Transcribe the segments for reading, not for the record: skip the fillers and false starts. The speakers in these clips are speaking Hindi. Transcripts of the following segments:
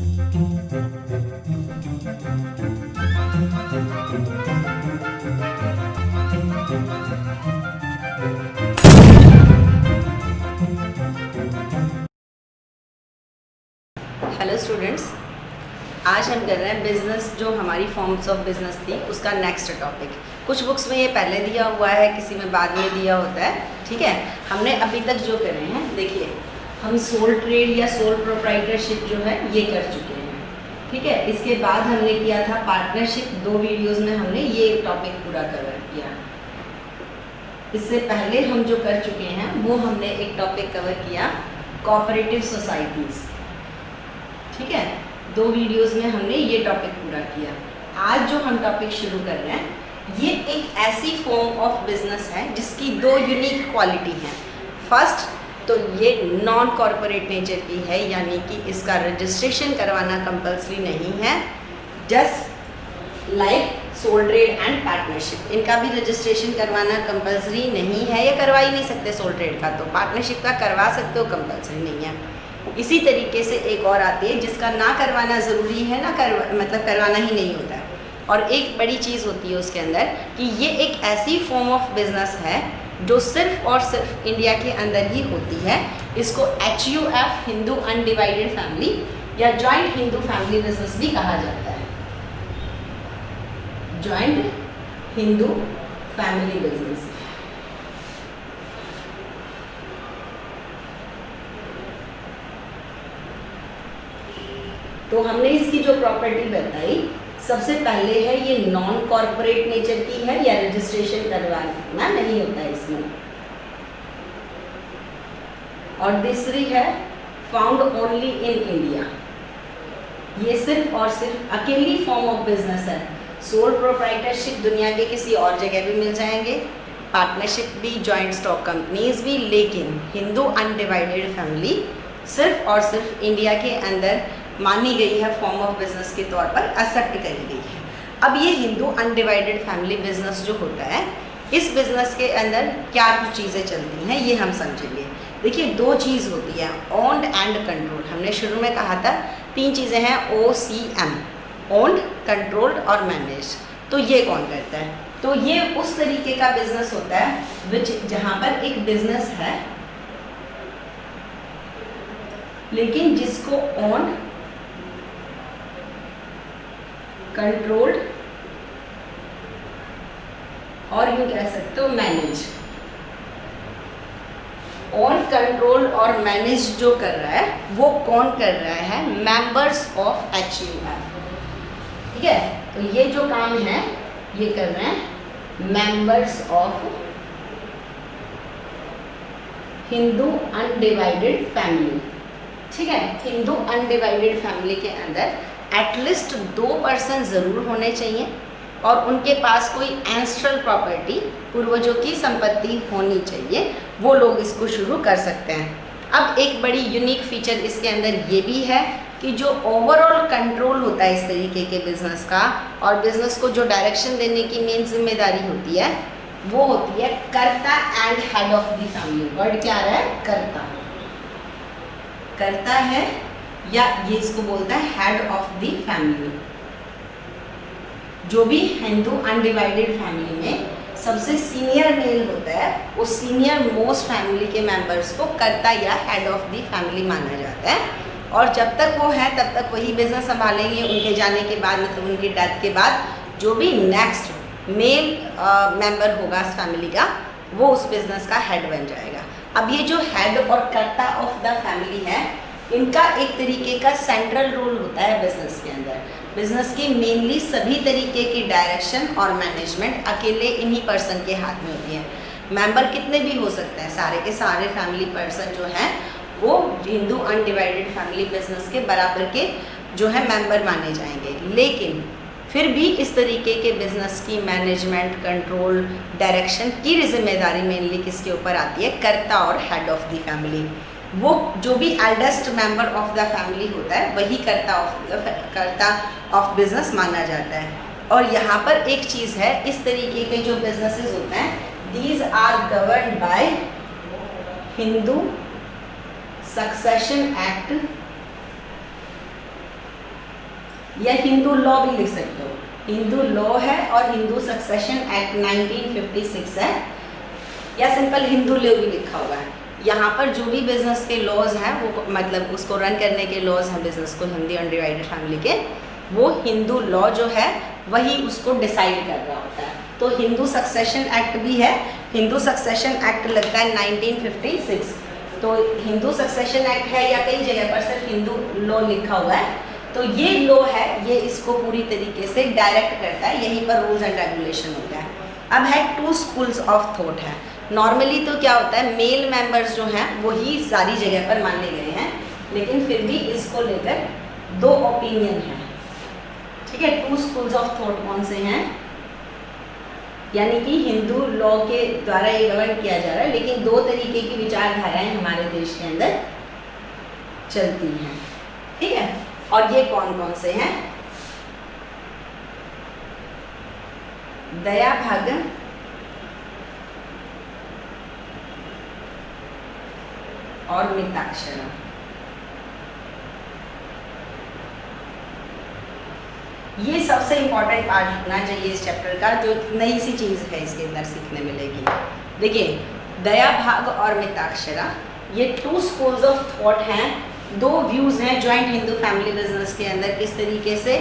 हेलो स्टूडेंट्स, आज हम कर रहे हैं बिज़नेस, जो हमारी फॉर्म्स ऑफ बिज़नेस थी उसका नेक्स्ट टॉपिक। कुछ बुक्स में ये पहले दिया हुआ है, किसी में बाद में दिया होता है। ठीक है, हमने अभी तक जो करे हैं, देखिए हम सोल ट्रेड या सोल प्रोप्राइटरशिप जो है ये कर चुके हैं। ठीक है, इसके बाद हमने किया था पार्टनरशिप। 2 वीडियोज़ में हमने ये टॉपिक पूरा कवर किया। इससे पहले हम जो कर चुके हैं वो हमने एक टॉपिक कवर किया, कोऑपरेटिव सोसाइटीज़। ठीक है, 2 वीडियोस में हमने ये टॉपिक पूरा किया। आज जो हम टॉपिक शुरू कर रहे हैं, ये एक ऐसी फॉर्म ऑफ बिजनेस है जिसकी 2 यूनिक क्वालिटी हैं। फर्स्ट तो ये नॉन कॉर्पोरेट नेचर की है, यानी कि इसका रजिस्ट्रेशन करवाना कंपल्सरी नहीं है। Just like sole trade and partnership, इनका भी रजिस्ट्रेशन करवाना कंपल्सरी नहीं है, या करवा ही नहीं सकते। सोल ट्रेड का तो पार्टनरशिप का करवा सकते हो, कंपल्सरी नहीं है। इसी तरीके से एक और आती है जिसका ना करवाना ज़रूरी है, मतलब करवाना ही नहीं होता है। और एक बड़ी चीज़ होती है उसके अंदर कि ये एक ऐसी फॉर्म ऑफ बिजनेस है जो सिर्फ और सिर्फ इंडिया के अंदर ही होती है। इसको HUF, हिंदू अनडिवाइडेड फैमिली या जॉइंट हिंदू फैमिली बिजनेस भी कहा जाता है। Joint Hindu family business. तो हमने इसकी जो प्रॉपर्टी बताई, सबसे पहले है ये नॉन कॉर्पोरेट नेचर की है, या रजिस्ट्रेशन करवाना नहीं होता है इसमें। और दूसरी है फाउंड ओनली इन इंडिया। ये सिर्फ और सिर्फ अकेली फॉर्म ऑफ बिजनेस है। सोल प्रोप्राइटरशिप दुनिया के किसी और जगह भी मिल जाएंगे, पार्टनरशिप भी, जॉइंट स्टॉक कंपनीज भी, लेकिन हिंदू अनडिवाइडेड फैमिली सिर्फ और सिर्फ इंडिया के अंदर मानी गई है, फॉर्म ऑफ बिजनेस के तौर पर एक्सेप्ट करी गई है। अब ये हिंदू अनडिवाइडेड फैमिली बिजनेस जो होता है, इस बिजनेस के अंदर क्या कुछ चीज़ें चलती हैं ये हम समझेंगे। देखिए 2 चीज़ होती है, ओन्ड एंड कंट्रोल। हमने शुरू में कहा था 3 चीज़ें हैं, OCM, ओन्ड, कंट्रोल्ड और मैनेज। तो ये कौन करता है? तो ये उस तरीके का बिजनेस होता है जहाँ पर एक बिजनेस है लेकिन जिसको ओन्ड, कंट्रोल्ड और यूँ कह सकते हो मैनेज। ओन, कंट्रोल और मैनेज जो कर रहा है वो कौन कर रहा है? Members of HUF। ठीक है, तो ये जो काम है ये कर रहे हैं members of Hindu undivided family. ठीक है, हिंदू अनडिवाइडेड फैमिली के अंदर एटलीस्ट 2 पर्सन ज़रूर होने चाहिए और उनके पास कोई एंसेस्ट्रल प्रॉपर्टी, पूर्वजों की संपत्ति होनी चाहिए। वो लोग इसको शुरू कर सकते हैं। अब एक बड़ी यूनिक फीचर इसके अंदर ये भी है कि जो ओवरऑल कंट्रोल होता है इस तरीके के बिजनेस का, और बिजनेस को जो डायरेक्शन देने की मेन जिम्मेदारी होती है वो होती है कर्ता and head of the family. Word क्या आ रहा है? कर्ता। कर्ता है, या ये इसको बोलता है हेड ऑफ द फैमिली। जो भी हिंदू अनडिवाइडेड फैमिली में सबसे सीनियर मेल होता है, उस सीनियर मोस्ट फैमिली के मेंबर्स को कर्ता या हेड ऑफ द फैमिली माना जाता है। और जब तक वो है तब तक वही बिजनेस संभालेंगे। उनके जाने के बाद, मतलब उनकी डेथ के बाद, जो भी नेक्स्ट मेल मेंबर होगा इस फैमिली का, वो उस बिजनेस का हेड बन जाएगा। अब ये जो हेड और कर्ता ऑफ द फैमिली है, इनका एक तरीके का सेंट्रल रोल होता है बिजनेस के अंदर। बिजनेस की मेनली सभी तरीके की डायरेक्शन और मैनेजमेंट अकेले इन्हीं पर्सन के हाथ में होती है। मेंबर कितने भी हो सकते हैं, सारे के सारे फैमिली पर्सन जो हैं वो हिंदू अनडिवाइडेड फैमिली बिजनेस के बराबर के जो है मेंबर माने जाएंगे। लेकिन फिर भी इस तरीके के बिजनेस की मैनेजमेंट, कंट्रोल, डायरेक्शन की जिम्मेदारी मेनली किसके ऊपर आती है? कर्ता और हेड ऑफ द फैमिली। वो जो भी eldest member of the family होता है वही कर्ता ऑफ बिजनेस माना जाता है। और यहाँ पर एक चीज़ है, इस तरीके के जो बिजनेसेस होते हैं, these are govern by Hindu succession act या हिंदू लॉ भी लिख सकते हो, हिंदू लॉ है और हिंदू सक्सेशन एक्ट 1956 है, या सिंपल हिंदू लॉ भी लिखा हुआ है। यहाँ पर जो भी बिजनेस के लॉज हैं वो मतलब उसको रन करने के लॉज हैं बिजनेस को, हिंदी अनडिवाइडेड फैमिली के, वो हिंदू लॉ जो है वही उसको डिसाइड कर रहा होता है। तो हिंदू सक्सेशन एक्ट भी है, हिंदू सक्सेशन एक्ट लगता है 1956। तो हिंदू सक्सेशन एक्ट है या कई जगह पर सिर्फ हिंदू लॉ लिखा हुआ है, तो ये लॉ है, ये इसको पूरी तरीके से डायरेक्ट करता है, यहीं पर रूल्स एंड रेगुलेशन होता है। अब है 2 स्कूल्स ऑफ थॉट है। नॉर्मली तो क्या होता है, मेल मेंबर्स जो हैं वही सारी जगह पर माने गए हैं, लेकिन फिर भी इसको लेकर 2 ओपिनियन हैं, ठीक है। 2 स्कूल्स ऑफ थॉट कौन से हैं, यानी कि हिंदू लॉ के द्वारा ये गवर्न किया जा रहा है, लेकिन 2 तरीके की विचारधाराएं हमारे देश के अंदर चलती हैं, ठीक है। और ये कौन कौन से हैं, दया भाग और मिताक्षरा। ये सबसे इम्पोर्टेंट पार्ट होना चाहिए इस चैप्टर का, जो नई सी चीज़ है इसके अंदर सीखने मिलेगी। देखिए, दया भाग और मिताक्षरा ये 2 स्कूल्स ऑफ थॉट हैं, 2 व्यूज़ हैं जॉइंट हिंदू फैमिली बिजनेस के अंदर। किस तरीके से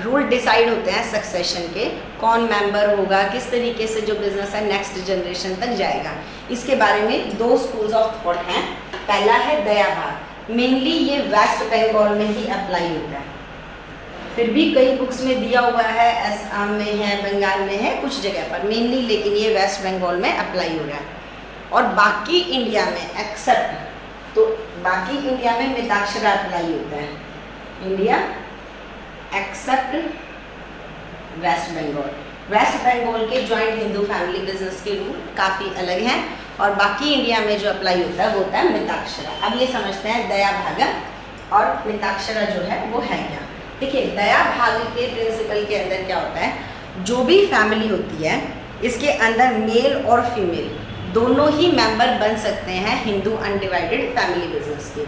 रूल डिसाइड होते हैं सक्सेशन के, कौन मेंबर होगा, किस तरीके से जो बिजनेस है नेक्स्ट जनरेशन तक जाएगा, इसके बारे में 2 स्कूल्स ऑफ थॉट हैं। पहला है दया भाग, मेनली ये वेस्ट बंगाल में ही अप्लाई होता है, फिर भी कई बुक्स में दिया हुआ है, असम में है, बंगाल में है, कुछ जगह पर मेनली, लेकिन ये वेस्ट बंगाल में अप्लाई हो रहा है। और बाकी इंडिया में एक्सेप्ट, तो बाकी इंडिया में मिताक्षरा अप्लाई होता है, इंडिया एक्सेप्ट वेस्ट बंगाल। वेस्ट बंगाल के जॉइंट हिंदू फैमिली बिजनेस के रूल काफ़ी अलग हैं, और बाकी इंडिया में जो अप्लाई होता है वो होता है मिताक्षरा। अब ये समझते हैं दया भाग और मिताक्षरा जो है वो है क्या। देखिए, दया भाग के प्रिंसिपल के अंदर क्या होता है, जो भी फैमिली होती है इसके अंदर मेल और फीमेल दोनों ही मेंबर बन सकते हैं हिंदू अनडिवाइडेड फैमिली बिजनेस के।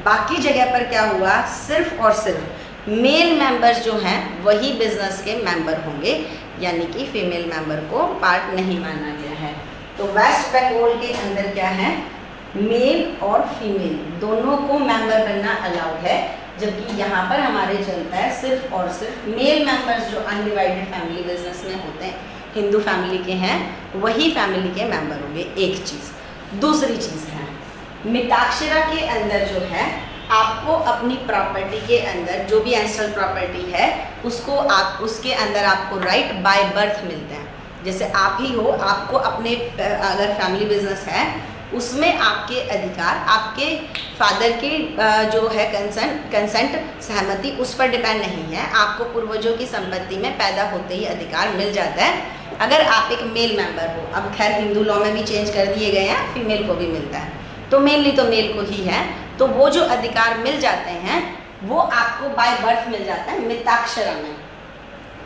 बाकी जगह पर क्या हुआ, सिर्फ और सिर्फ मेल मेंबर्स जो हैं वही बिजनेस के मेंबर होंगे, यानी कि फीमेल मेंबर को पार्ट नहीं माना गया है। तो वेस्ट बंगाल के अंदर क्या है, मेल और फीमेल दोनों को मेंबर बनना अलाउड है, जबकि यहाँ पर हमारे चलता है सिर्फ और सिर्फ मेल मेंबर्स जो अनडिवाइडेड फैमिली बिजनेस में होते हैं, हिंदू फैमिली के हैं, वही फैमिली के मेंबर होंगे। एक चीज़, दूसरी चीज़ है मिताक्षरा के अंदर जो है, आपको अपनी प्रॉपर्टी के अंदर जो भी एंसेस्ट्रल प्रॉपर्टी है उसको आप उसके अंदर आपको राइट बाय बर्थ मिलते हैं। जैसे आप ही हो, आपको अपने अगर फैमिली बिजनेस है उसमें आपके अधिकार आपके फादर की जो है कंसेंट सहमति उस पर डिपेंड नहीं है, आपको पूर्वजों की संपत्ति में पैदा होते ही अधिकार मिल जाता है अगर आप एक मेल मेंबर हो। अब खैर हिंदू लॉ में भी चेंज कर दिए गए हैं, फीमेल को भी मिलता है, तो मेनली तो मेल को ही है। तो वो जो अधिकार मिल जाते हैं वो आपको बाय बर्थ मिल जाता है मिताक्षरा में,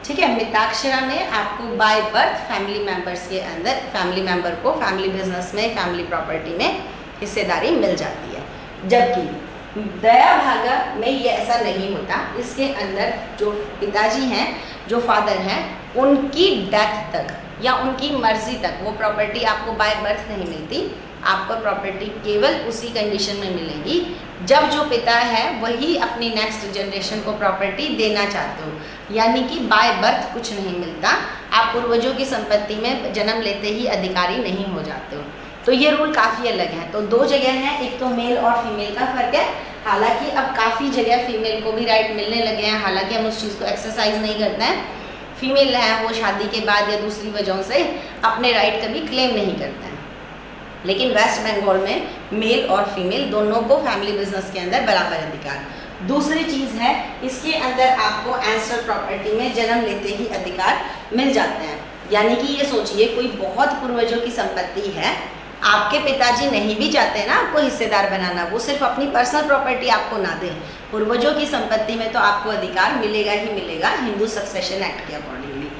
ठीक है। मिताक्षरा में आपको बाय बर्थ फैमिली मेंबर्स के अंदर फैमिली मेंबर को फैमिली बिजनेस में फैमिली प्रॉपर्टी में हिस्सेदारी मिल जाती है, जबकि दया भागा में ये ऐसा नहीं होता। इसके अंदर जो पिताजी हैं, जो फादर हैं, उनकी डेथ तक या उनकी मर्जी तक वो प्रॉपर्टी आपको बाय बर्थ नहीं मिलती। आपको प्रॉपर्टी केवल उसी कंडीशन में मिलेगी जब जो पिता है वही अपनी नेक्स्ट जनरेशन को प्रॉपर्टी देना चाहते हो, यानी कि बाय बर्थ कुछ नहीं मिलता, आप पूर्वजों की संपत्ति में जन्म लेते ही अधिकारी नहीं हो जाते हो। तो ये रूल काफ़ी अलग हैं। तो 2 जगह हैं, एक तो मेल और फीमेल का फ़र्क है। हालांकि अब काफ़ी जगह फीमेल को भी राइट मिलने लगे हैं, हालांकि हम उस चीज़ को एक्सरसाइज नहीं करते हैं। फीमेल है वो शादी के बाद या दूसरी वजहों से अपने राइट कभी क्लेम नहीं करते हैं, लेकिन वेस्ट बंगाल में मेल और फीमेल दोनों को फैमिली बिजनेस के अंदर बराबर अधिकार। दूसरी चीज़ है, इसके अंदर आपको एंसेस्ट्रल प्रॉपर्टी में जन्म लेते ही अधिकार मिल जाते हैं। यानी कि ये सोचिए कोई बहुत पूर्वजों की संपत्ति है, आपके पिताजी नहीं भी चाहते ना आपको हिस्सेदार बनाना, वो सिर्फ अपनी पर्सनल प्रॉपर्टी आपको ना दें, पूर्वजों की संपत्ति में तो आपको अधिकार मिलेगा ही मिलेगा हिंदू सक्सेशन एक्ट के अकॉर्डिंगली।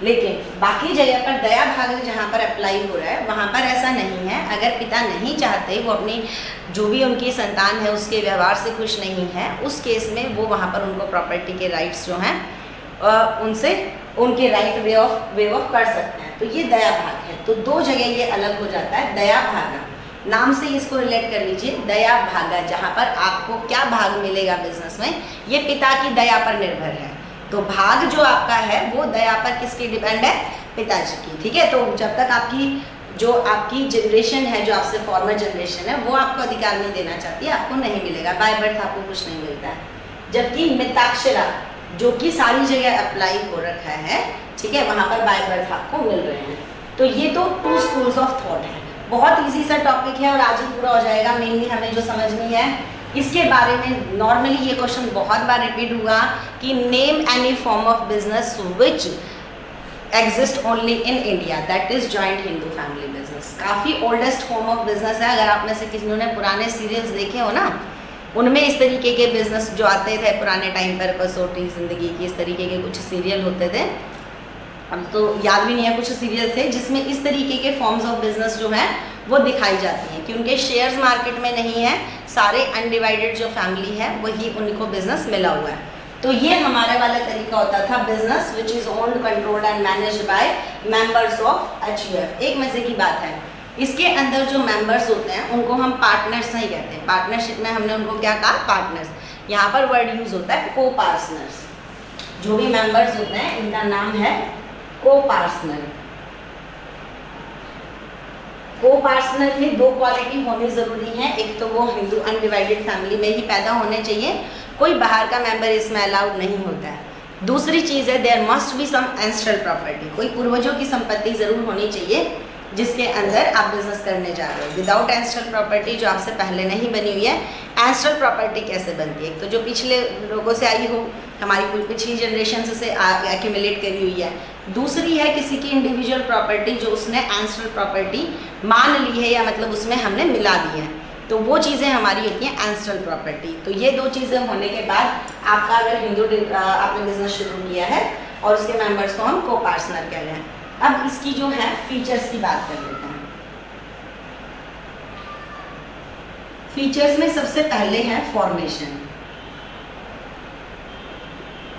लेकिन बाकी जगह पर दया भाग जहाँ पर अप्लाई हो रहा है वहाँ पर ऐसा नहीं है। अगर पिता नहीं चाहते वो अपनी जो भी उनकी संतान है उसके व्यवहार से खुश नहीं है, उस केस में वो वहाँ पर उनको प्रॉपर्टी के राइट्स जो हैं उनसे उनके राइट वे ऑफ कर सकते हैं। तो ये दया भाग है। तो दो जगह ये अलग हो जाता है। दया भागा, नाम से इसको रिलेट कर लीजिए, दया भागा, जहाँ पर आपको क्या भाग मिलेगा बिजनेस में, ये पिता की दया पर निर्भर है। तो भाग जो आपका है वो दया पर किसकी डिपेंड है, पिताजी की। ठीक है, तो जब तक आपकी जनरेशन है, जो आपसे फॉर्मर जनरेशन है, वो आपको अधिकार नहीं देना चाहती है, आपको नहीं मिलेगा, बाय बर्थ आपको कुछ नहीं मिलता है। जबकि मिताक्षरा जो कि सारी जगह अप्लाई हो रखा है, ठीक है, वहाँ पर बाय बर्थ आपको मिल रहे हैं। तो ये तो टू स्कूल्स ऑफ थॉट है। बहुत इजी सा टॉपिक है और आज ही पूरा हो जाएगा। मेनली हमें जो समझनी है इसके बारे में, नॉर्मली ये क्वेश्चन बहुत बार रिपीट हुआ कि name any form of business which exist only in India, that is joint Hindu family business. काफ़ी ओल्डेस्ट फॉर्म ऑफ बिजनेस है। अगर आप में से किसी ने पुराने सीरियल्स देखे हो ना, उनमें इस तरीके के बिजनेस जो आते थे पुराने टाइम पर, कसौटी ज़िंदगी की, इस तरीके के कुछ सीरियल होते थे, अब तो याद भी नहीं है, कुछ सीरियल थे जिसमें इस तरीके के फॉर्म्स ऑफ बिजनेस जो हैं वो दिखाई जाती हैं कि उनके शेयर्स मार्केट में नहीं है, सारे अनडिवाइडेड जो फैमिली है वही उनको बिजनेस मिला हुआ है। तो ये हमारे वाला तरीका होता था, business which is owned, controlled and managed by members of HUF। एक मजे की बात है, इसके अंदर जो मेंबर्स होते हैं उनको हम पार्टनर्स नहीं कहते हैं। पार्टनरशिप में हमने उनको क्या कहा, पार्टनर्स। यहाँ पर वर्ड यूज होता है को पार्टनर्स। जो भी मेंबर्स होते हैं इनका नाम है को पार्टनर। को पार्टनर में दो क्वालिटी होनी जरूरी है। एक तो वो हिंदू अनडिवाइडेड फैमिली में ही पैदा होने चाहिए, कोई बाहर का मेंबर इसमें अलाउड नहीं होता है। दूसरी चीज़ है there must be some ancestral property, कोई पूर्वजों की संपत्ति जरूर होनी चाहिए जिसके अंदर आप बिजनेस करने जा रहे हो। विदाउट एंसेस्ट्रल प्रॉपर्टी जो आपसे पहले नहीं बनी हुई है, एंसेस्ट्रल प्रॉपर्टी कैसे बनती है, एक तो जो पिछले लोगों से आई हो, हमारी पिछली जनरेशन से एक्यूमुलेट करी हुई है। दूसरी है किसी की इंडिविजुअल प्रॉपर्टी जो उसने एंसेस्ट्रल प्रॉपर्टी मान ली है या मतलब उसमें हमने मिला दी है, तो वो चीज़ें हमारी होती हैं एंसेस्ट्रल प्रॉपर्टी। तो ये दो चीज़ें होने के बाद आपका अगर आपने बिजनेस शुरू किया है और उसके मेंबर्स को हम को पार्टनर कह रहे हैं। अब इसकी जो है फीचर्स की बात कर लेते हैं। फीचर्स में सबसे पहले है फॉर्मेशन।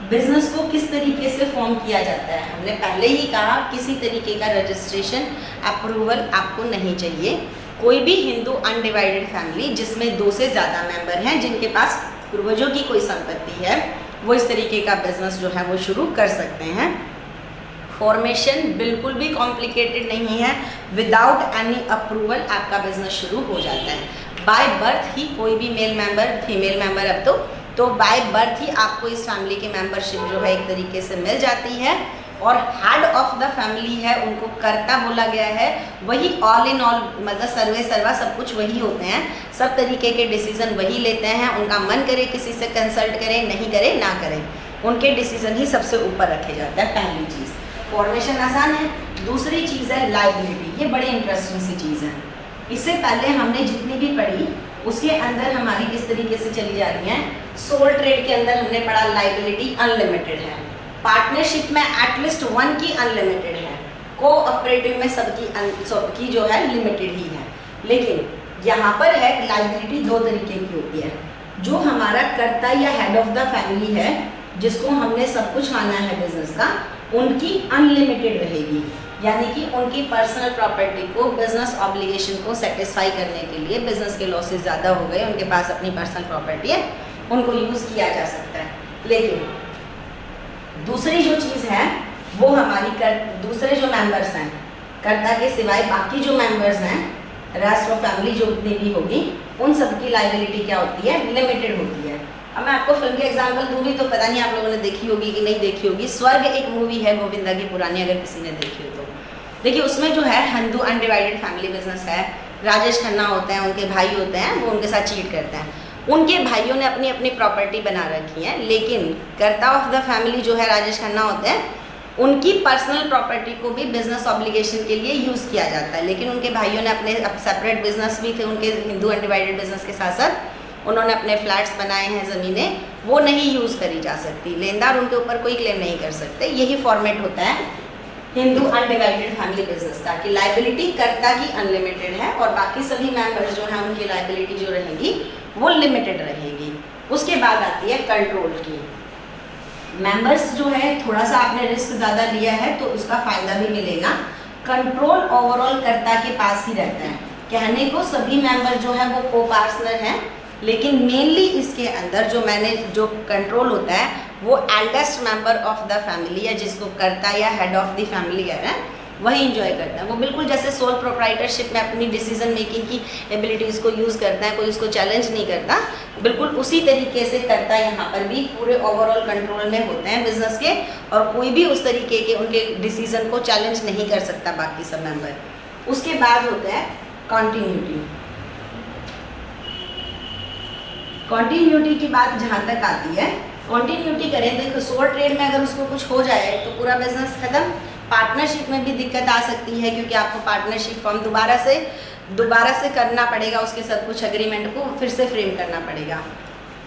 बिजनेस को किस तरीके से फॉर्म किया जाता है, हमने पहले ही कहा किसी तरीके का रजिस्ट्रेशन अप्रूवल आपको नहीं चाहिए। कोई भी हिंदू अनडिवाइडेड फैमिली जिसमें 2 से ज़्यादा मेंबर हैं, जिनके पास पूर्वजों की कोई संपत्ति है, वो इस तरीके का बिजनेस जो है वो शुरू कर सकते हैं। फॉर्मेशन बिल्कुल भी कॉम्प्लिकेटेड नहीं है, विदाउट एनी अप्रूवल आपका बिजनेस शुरू हो जाता है। बाय बर्थ ही कोई भी मेल मेंबर, फीमेल मेंबर, अब तो बाय बर्थ ही आपको इस फैमिली की मेंबरशिप जो है एक तरीके से मिल जाती है। और हेड ऑफ द फैमिली है, उनको कर्ता बोला गया है, वही ऑल इन ऑल, मतलब सर्वे सर्वा सब कुछ वही होते हैं, सब तरीके के डिसीजन वही लेते हैं। उनका मन करे किसी से कंसल्ट करें, नहीं करे ना करें, उनके डिसीजन ही सबसे ऊपर रखे जाते हैं। पहली चीज़ फॉर्मेशन आसान है। दूसरी चीज़ है लाइबिलिटी। ये बड़ी इंटरेस्टिंग सी चीज़ है। इससे पहले हमने जितनी भी पढ़ी उसके अंदर हमारी किस तरीके से चली जा रही है, सोल ट्रेड के अंदर हमने पढ़ा लाइबिलिटी अनलिमिटेड है, पार्टनरशिप में एटलीस्ट 1 की अनलिमिटेड है, कोऑपरेटिव में सबकी जो है लिमिटेड ही है। लेकिन यहाँ पर है लाइबिलिटी 2 तरीके की होती है। जो हमारा कर्ता या हेड ऑफ द फैमिली है, जिसको हमने सब कुछ माना है बिजनेस का, उनकी अनलिमिटेड रहेगी, यानी कि उनकी पर्सनल प्रॉपर्टी को बिजनेस ऑब्लिगेशन को सेटिस्फाई करने के लिए, बिजनेस के लॉसेस ज़्यादा हो गए, उनके पास अपनी पर्सनल प्रॉपर्टी है, उनको यूज़ किया जा सकता है। लेकिन दूसरी जो चीज़ है वो हमारी दूसरे जो मेंबर्स हैं, कर्ता के सिवाय बाकी जो मेंबर्स हैं, रेस्ट ऑफ फैमिली जो उतनी भी होगी, उन सबकी लाइबिलिटी क्या होती है, लिमिटेड होती है। अब मैं आपको फिल्म के एग्जांपल दूंगी तो पता नहीं आप लोगों ने देखी होगी कि नहीं देखी होगी। स्वर्ग एक मूवी है गोविंदा की पुरानी, अगर किसी ने देखी हो तो देखिए। उसमें जो है हिंदू अनडिवाइडेड फैमिली बिजनेस है, राजेश खन्ना होते हैं, उनके भाई होते हैं, वो उनके साथ चीट करते हैं। उनके भाइयों ने अपनी अपनी प्रॉपर्टी बना रखी है, लेकिन कर्ता ऑफ द फैमिली जो है राजेश खन्ना होते हैं, उनकी पर्सनल प्रॉपर्टी को भी बिजनेस ऑब्लिगेशन के लिए यूज़ किया जाता है। लेकिन उनके भाइयों ने अपने सेपरेट बिजनेस भी थे, उनके हिंदू अनडिवाइडेड बिजनेस के साथ साथ उन्होंने अपने फ्लैट्स बनाए हैं, ज़मीनें, वो नहीं यूज़ करी जा सकती, लेनदार उनके ऊपर कोई क्लेम नहीं कर सकते। यही फॉर्मेट होता है हिंदू अनडिवाइडेड फैमिली बिजनेस था कि लाइबिलिटी कर्ता की अनलिमिटेड है और बाकी सभी मेंबर्स जो हैं उनकी लाइबिलिटी जो रहेगी वो लिमिटेड रहेगी। उसके बाद आती है कंट्रोल की। मेंबर्स जो है थोड़ा सा आपने रिस्क ज़्यादा लिया है तो उसका फायदा भी मिलेगा। कंट्रोल ओवरऑल कर्ता के पास ही रहता है। कहने को सभी मेंबर जो है वो को पार्टनर हैं, लेकिन मेनली इसके अंदर जो कंट्रोल होता है वो eldest member of the family या जिसको करता या हेड ऑफ द फैमिली है वही इंजॉय करता है। वो बिल्कुल जैसे सोल प्रोप्राइटरशिप में अपनी डिसीजन मेकिंग की एबिलिटीज़ को यूज़ करता है, कोई उसको चैलेंज नहीं करता, बिल्कुल उसी तरीके से करता यहाँ पर भी पूरे ओवरऑल कंट्रोल में होते हैं बिजनेस के, और कोई भी उस तरीके के उनके डिसीजन को चैलेंज नहीं कर सकता बाकी सब मेंबर। उसके बाद होता है कॉन्टीन्यूटी। कॉन्टीन्यूटी की बात जहाँ तक आती है, कॉन्टीन्यूटी करें देखो सोल ट्रेड में अगर उसको कुछ हो जाए तो पूरा बिजनेस खत्म। पार्टनरशिप में भी दिक्कत आ सकती है क्योंकि आपको पार्टनरशिप फॉर्म दोबारा से करना पड़ेगा, उसके सब कुछ एग्रीमेंट को फिर से फ्रेम करना पड़ेगा।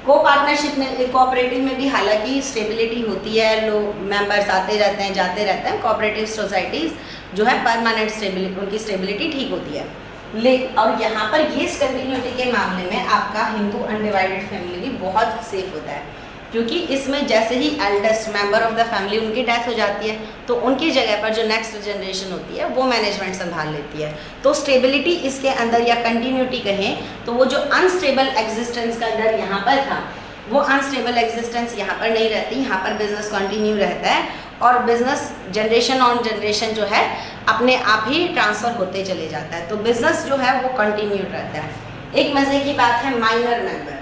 को पार्टनरशिप में कोऑपरेटिव में भी हालांकि स्टेबिलिटी होती है, लोग मेंबर्स आते रहते हैं जाते रहते हैं, कोऑपरेटिव सोसाइटीज़ जो है परमानेंट स्टेबिलिटी उनकी स्टेबिलिटी ठीक होती है। और यहाँ पर ये कंटिन्यूटी के मामले में आपका हिंदू अनडिवाइडेड फैमिली भी बहुत सेफ होता है, क्योंकि इसमें जैसे ही eldest member of the family उनकी डेथ हो जाती है तो उनकी जगह पर जो नेक्स्ट जनरेशन होती है वो मैनेजमेंट संभाल लेती है। तो स्टेबिलिटी इसके अंदर या कंटिन्यूटी कहें तो वो जो अनस्टेबल एग्जिस्टेंस का डर यहाँ पर था वो अनस्टेबल एग्जिस्टेंस यहाँ पर नहीं रहती। यहाँ पर बिजनेस कंटिन्यू रहता है और बिजनेस जनरेशन ऑन जनरेशन जो है अपने आप ही ट्रांसफ़र होते चले जाता है। तो बिजनेस जो है वो कंटिन्यू रहता है। एक मज़े की बात है माइनर मेंबर।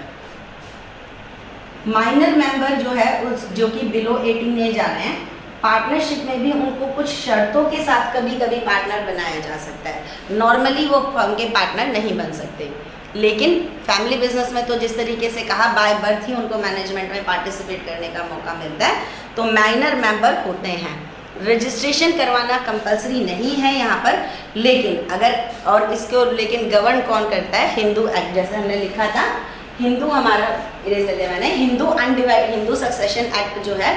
माइनर मेंबर जो है उस जो कि बिलो 18 एज आ रहे हैं, पार्टनरशिप में भी उनको कुछ शर्तों के साथ कभी कभी पार्टनर बनाया जा सकता है। नॉर्मली वो फर्म के पार्टनर नहीं बन सकते, लेकिन फैमिली बिजनेस में तो जिस तरीके से कहा बाय बर्थ ही उनको मैनेजमेंट में पार्टिसिपेट करने का मौका मिलता है, तो माइनर मेंबर होते हैं। रजिस्ट्रेशन करवाना कंपलसरी नहीं है यहाँ पर, लेकिन अगर और इसको लेकिन गवर्न कौन करता है, हिंदू एक्ट, जैसे हमने लिखा था हिंदू हमारा मैंने हिंदू सक्सेशन एक्ट जो है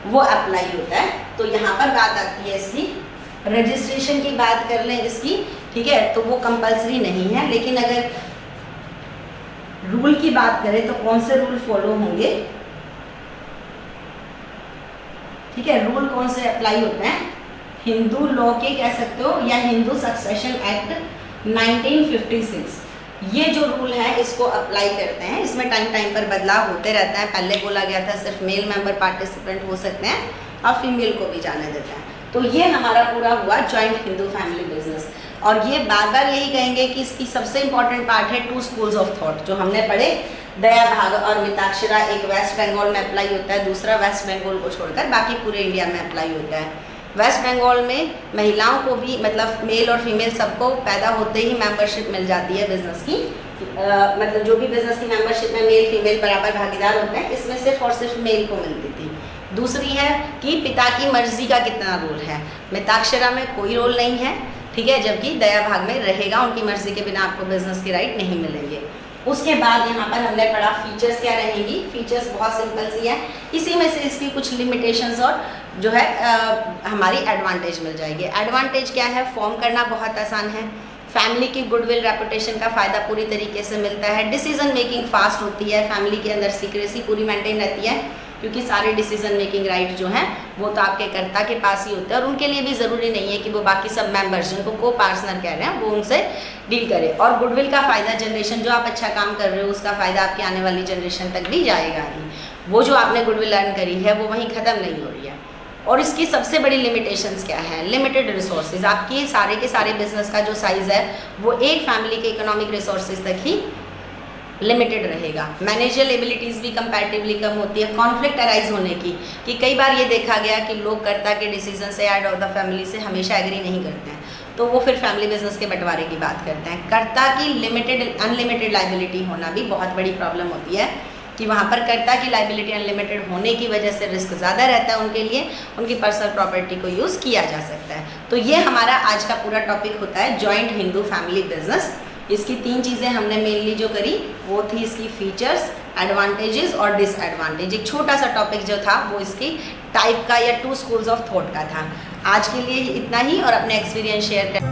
वो अप्लाई होता है। तो यहाँ पर बात आती है इसकी रजिस्ट्रेशन की बात कर लें इसकी, ठीक है, तो वो कंपलसरी नहीं है, लेकिन अगर रूल की बात करें तो कौन से रूल फॉलो होंगे, ठीक है, रूल कौन से अप्लाई होते हैं, हिंदू लॉ के कह सकते हो या हिंदू सक्सेशन एक्ट 1956, ये जो रूल है इसको अप्लाई करते हैं। इसमें टाइम पर बदलाव होते रहता है। पहले बोला गया था सिर्फ मेल मेंबर पार्टिसिपेंट हो सकते हैं और फीमेल को भी जाने देते हैं। तो ये हमारा पूरा हुआ जॉइंट हिंदू फैमिली बिजनेस। और ये बार बार यही कहेंगे कि इसकी सबसे इंपॉर्टेंट पार्ट है 2 स्कूल्स ऑफ थॉट जो हमने पढ़े, दया भाग और मिताक्षरा। एक वेस्ट बंगाल में अप्लाई होता है, दूसरा वेस्ट बंगाल को छोड़कर बाकी पूरे इंडिया में अप्लाई होता है। वेस्ट बंगाल में महिलाओं को भी मतलब मेल और फीमेल सबको पैदा होते ही मेंबरशिप मिल जाती है बिजनेस की। मतलब जो भी बिजनेस की मेंबरशिप में मेल फीमेल बराबर भागीदार होते हैं, इसमें सिर्फ और सिर्फ मेल को मिलती थी। दूसरी है कि पिता की मर्जी का कितना रोल है। मिताक्षरा में कोई रोल नहीं है, ठीक है, जबकि दया भाग में रहेगा, उनकी मर्जी के बिना आपको बिजनेस के राइट नहीं मिलेंगे। उसके बाद यहाँ पर हमने पढ़ा फीचर्स क्या रहेंगी। फीचर्स बहुत सिंपल सी है, इसी में से इसकी कुछ लिमिटेशंस और जो है हमारी एडवांटेज मिल जाएगी। एडवांटेज क्या है, फॉर्म करना बहुत आसान है, फैमिली की गुडविल रेपुटेशन का फ़ायदा पूरी तरीके से मिलता है, डिसीजन मेकिंग फास्ट होती है, फैमिली के अंदर सीक्रेसी पूरी मेंटेन रहती है क्योंकि सारे डिसीजन मेकिंग राइट जो हैं वो तो आपके कर्ता के पास ही होते हैं और उनके लिए भी ज़रूरी नहीं है कि वो बाकी सब मेंबर्स जिनको को पार्टनर कह रहे हैं वो उनसे डील करें। और गुडविल का फ़ायदा जनरेशन, जो आप अच्छा काम कर रहे हो उसका फ़ायदा आपकी आने वाली जनरेशन तक भी जाएगा ही। वो जो आपने गुडविल अर्न करी है वो वहीं ख़त्म नहीं हो रही है। और इसकी सबसे बड़ी लिमिटेशंस क्या है, लिमिटेड रिसोर्सेज। आपकी सारे के सारे बिजनेस का जो साइज़ है वो एक फैमिली के इकोनॉमिक रिसोर्सेज तक ही लिमिटेड रहेगा। मैनेजरल एबिलिटीज़ भी कंपैरेटिवली कम होती है। कॉन्फ्लिक्ट अराइज होने की कि कई बार ये देखा गया कि लोग कर्ता के डिसीजन से हेड ऑफ द फैमिली से हमेशा एग्री नहीं करते हैं, तो वो फिर फैमिली बिजनेस के बंटवारे की बात करते हैं। कर्ता की अनलिमिटेड लाइबिलिटी होना भी बहुत बड़ी प्रॉब्लम होती है कि वहाँ पर कर्ता की लाइबिलिटी अनलिमिटेड होने की वजह से रिस्क ज़्यादा रहता है उनके लिए, उनकी पर्सनल प्रॉपर्टी को यूज़ किया जा सकता है। तो ये हमारा आज का पूरा टॉपिक होता है जॉइंट हिंदू फैमिली बिजनेस। इसकी 3 चीज़ें हमने मेनली जो करी वो थी इसकी फीचर्स, एडवांटेजेस और डिसएडवांटेज। एक छोटा सा टॉपिक जो था वो इसकी टाइप का या 2 स्कूल्स ऑफ थॉट का था। आज के लिए इतना ही और अपने एक्सपीरियंस शेयर कर